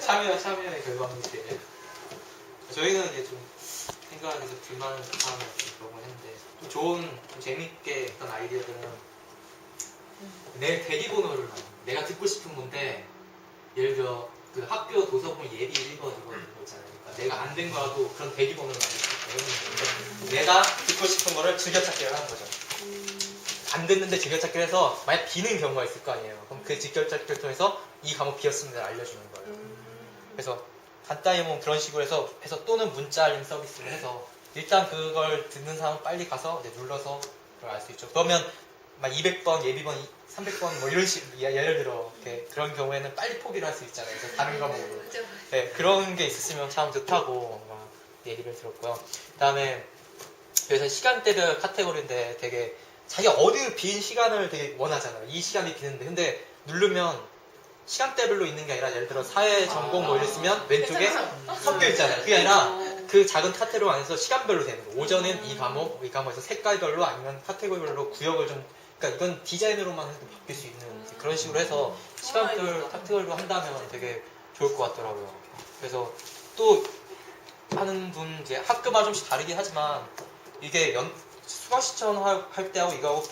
참여의 결과물이에요. 저희는 이제 좀 생각에서 불만을 하는 그런 걸 했는데 좀 좋은, 좀 재밌게 했던 아이디어들은 내 대기번호를 내가 듣고 싶은 건데 예를 들어 그 학교 도서관 예비 1번 이거 있잖아요. 그러니까 내가 안 된 거라도 그런 대기번호를 만들었어요. 내가 듣고 싶은 거를 즐겨찾기를 하는 거죠. 안 됐는데 즐겨찾기를 해서 만약 비는 경우가 있을 거 아니에요. 그럼 그 즐겨찾기를 통해서 이 과목 비었습니다 알려주는 거예요. 그래서 간단히 뭐 그런 식으로 해서 또는 문자 알림 서비스를 해서 일단 그걸 듣는 사람은 빨리 가서 이제 눌러서 그걸 알 수 있죠. 그러면 막 200번, 예비번, 300번 뭐 이런 식 예를 들어 이렇게 그런 경우에는 빨리 포기를 할 수 있잖아요. 그래서 다른 과목으로. 네, 그런 게 있었으면 참 좋다고 막 얘기를 들었고요. 그다음에 그래서 시간대별 카테고리인데 되게 자기가 어디 빈 시간을 되게 원하잖아요. 이 시간이 비는데 근데 누르면 시간대별로 있는 게 아니라 예를 들어 사회 전공 뭐 이랬으면 왼쪽에 섞여 있잖아요. 그게 아니라 그 작은 카테고리 안에서 시간별로 되는 거. 오전엔 이 과목에서 색깔별로 아니면 카테고리별로 구역을 좀 그러니까 이건 디자인으로만 해도 바뀔 수 있는 그런 식으로 해서 시간별 카테고리로 한다면 되게 좋을 것 같더라고요. 그래서 또 하는 분 이제 학교마다 좀씩 다르긴 하지만 이게 수강 신청할 때하고 이거하고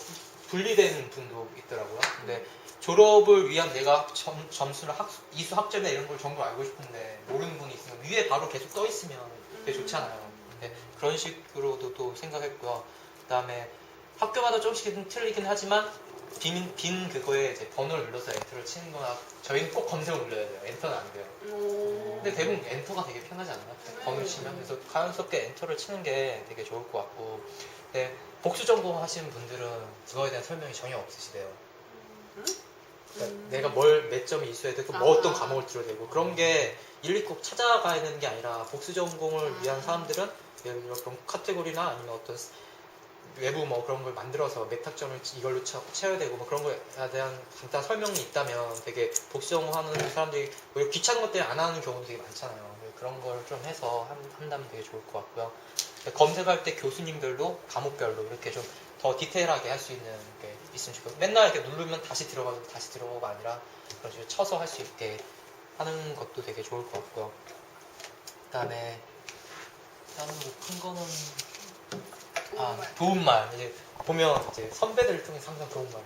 분리되는 분도 있더라고요. 근데 졸업을 위한 내가 점수나 이수 학점이나 이런 걸 정보 알고 싶은데 모르는 분이 있으면 위에 바로 계속 떠 있으면 되게 좋잖아요. 네, 그런 식으로도 또 생각했고요. 그다음에 학교마다 조금씩 틀리긴 하지만 빈 그거에 이제 번호를 눌러서 엔터를 치는 거나 저희는 꼭 검색을 눌러야 돼요. 엔터는 안 돼요. 근데 대부분 엔터가 되게 편하지 않나요? 번호를 치면 그래서 자연스럽게 엔터를 치는 게 되게 좋을 것 같고 네, 복수 전공 하시는 분들은 그거에 대한 설명이 전혀 없으시대요. 그러니까 내가 몇 점이 있어야 되고 뭐 어떤 과목을 들어야 되고 그런 게 일일이 꼭 찾아가야 되는 게 아니라 복수 전공을 위한 사람들은 예를 들어 그런 카테고리나 아니면 어떤 외부 뭐 그런 걸 만들어서 몇 학점을 이걸로 채워야 되고 뭐 그런 거에 대한 간단한 설명이 있다면 되게 복수 전공하는 사람들이 뭐 귀찮은 것 때문에 안 하는 경우도 되게 많잖아요. 그런 걸 좀 해서 한다면 되게 좋을 것 같고요. 검색할 때 교수님들도 과목별로 이렇게 좀 더 디테일하게 할 수 있는 게 있으면 좋겠고 맨날 이렇게 누르면 다시 들어가고가 아니라 그런 식으로 쳐서 할 수 있게 하는 것도 되게 좋을 것 같고요. 그다음에 큰 거는 도움말 이제 보면 이제 선배들을 통해 항상 도움말을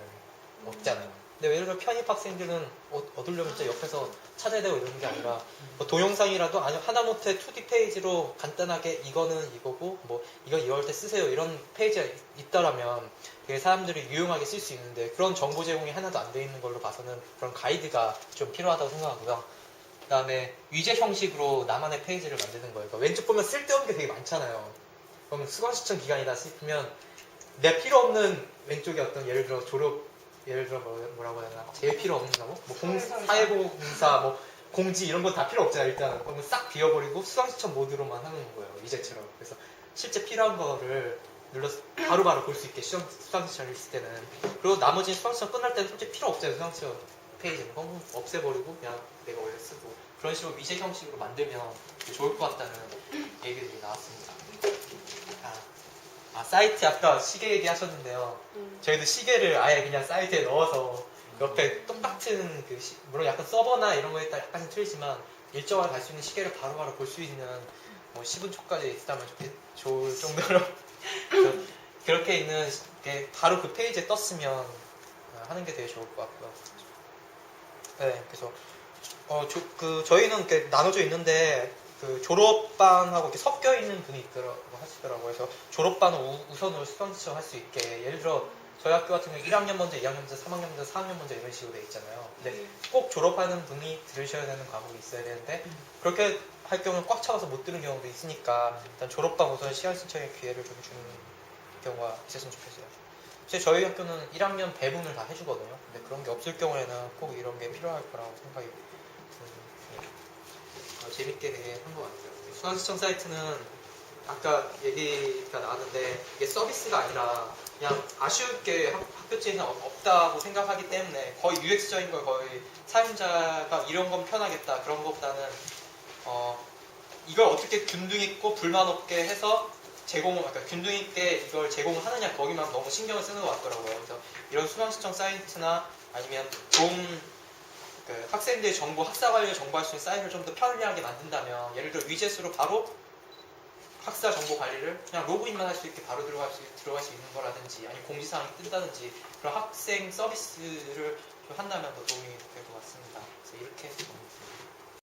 얻잖아요. 근데 예를 들어 편입 학생들은 얻으려면 진짜 옆에서 찾아야 되고 이런 게 아니라 뭐 동영상이라도 아니면 하다못해 2D 페이지로 간단하게 이거는 이거고 뭐 이거 이럴 때 쓰세요 이런 페이지가 있더라면 되게 사람들이 유용하게 쓸 수 있는데 그런 정보 제공이 하나도 안 돼 있는 걸로 봐서는 그런 가이드가 좀 필요하다고 생각하고요. 그 다음에 위젯 형식으로 나만의 페이지를 만드는 거예요. 그러니까 왼쪽 보면 쓸데없는 게 되게 많잖아요. 그러면 수강 신청 기간이다 싶으면 내 필요 없는 왼쪽에 어떤 예를 들어 뭐라고 해야 되나 제일 필요 없는 과목 뭐 사회보험공사 뭐 공지 이런 건 다 필요 없잖아요. 일단은 그러면 싹 비워버리고 수강 신청 모드로만 하는 거예요. 이제처럼. 그래서 실제 필요한 거를 눌러서 바로바로 볼 수 있게 수강 신청을 했을 때는 그리고 나머지 수강 신청 끝날 때는 솔직히 필요 없잖아요. 수강 신청 페이지는 그건 없애버리고 그냥 내가 원래 쓰고 그런 식으로 위젯 형식으로 만들면 좋을 것 같다는 얘기들이 나왔습니다. 사이트 아까 시계 얘기하셨는데요. 저희도 시계를 아예 그냥 사이트에 넣어서 옆에 똑같은 물론 약간 서버나 이런 거에 따라 약간은 틀리지만 일정을 갈 수 있는 시계를 바로바로 볼 수 있는 뭐 10분 초까지 있다면 좋을 정도로 그렇게 있는 게 바로 그 페이지에 떴으면 하는 게 되게 좋을 것 같고요. 네, 그래서 저희는 이렇게 나눠져 있는데 그 졸업반하고 이렇게 섞여 있는 분이 있더라고 하시더라고요. 그래서 졸업반은 우선으로 수강 신청할 수 있게 예를 들어 저희 학교 같은 경우 1학년 먼저, 2학년 먼저, 3학년 먼저, 4학년 먼저 이런 식으로 돼 있잖아요. 근데 꼭 졸업하는 분이 들으셔야 되는 과목이 있어야 되는데 그렇게 할 경우는 꽉 차가서 못 들은 경우도 있으니까 일단 졸업반 우선 시간 신청의 기회를 좀 주는 경우가 있었으면 좋겠어요. 사실 저희 학교는 1학년 배분을 다 해주거든요. 근데 그런 게 없을 경우에는 꼭 이런 게 필요할 거라고 생각이 재밌게 되게 한 것 같아요. 수강신청 사이트는 아까 얘기가 나왔는데 이게 서비스가 아니라 그냥 아쉬울게 학교체에는 없다고 생각하기 때문에 거의 UX적인 걸 거의 사용자가 이런 건 편하겠다 그런 것보다는 이걸 어떻게 균등 있고 불만 없게 해서 그러니까 균등 있게 이걸 제공을 하느냐 거기만 너무 신경을 쓰는 것 같더라고요. 그래서 이런 수강신청 사이트나 아니면 그 학생들 정보, 학사 관련 정보할 수 있는 사이트를 좀 더 편리하게 만든다면 예를 들어 위젯으로 바로 학사 정보 관리를 그냥 로그인만 할 수 있게 바로 들어갈 수 있는 거라든지 아니면 공지사항이 뜬다든지 그런 학생 서비스를 좀 한다면 더 도움이 될 것 같습니다. 그래서 이렇게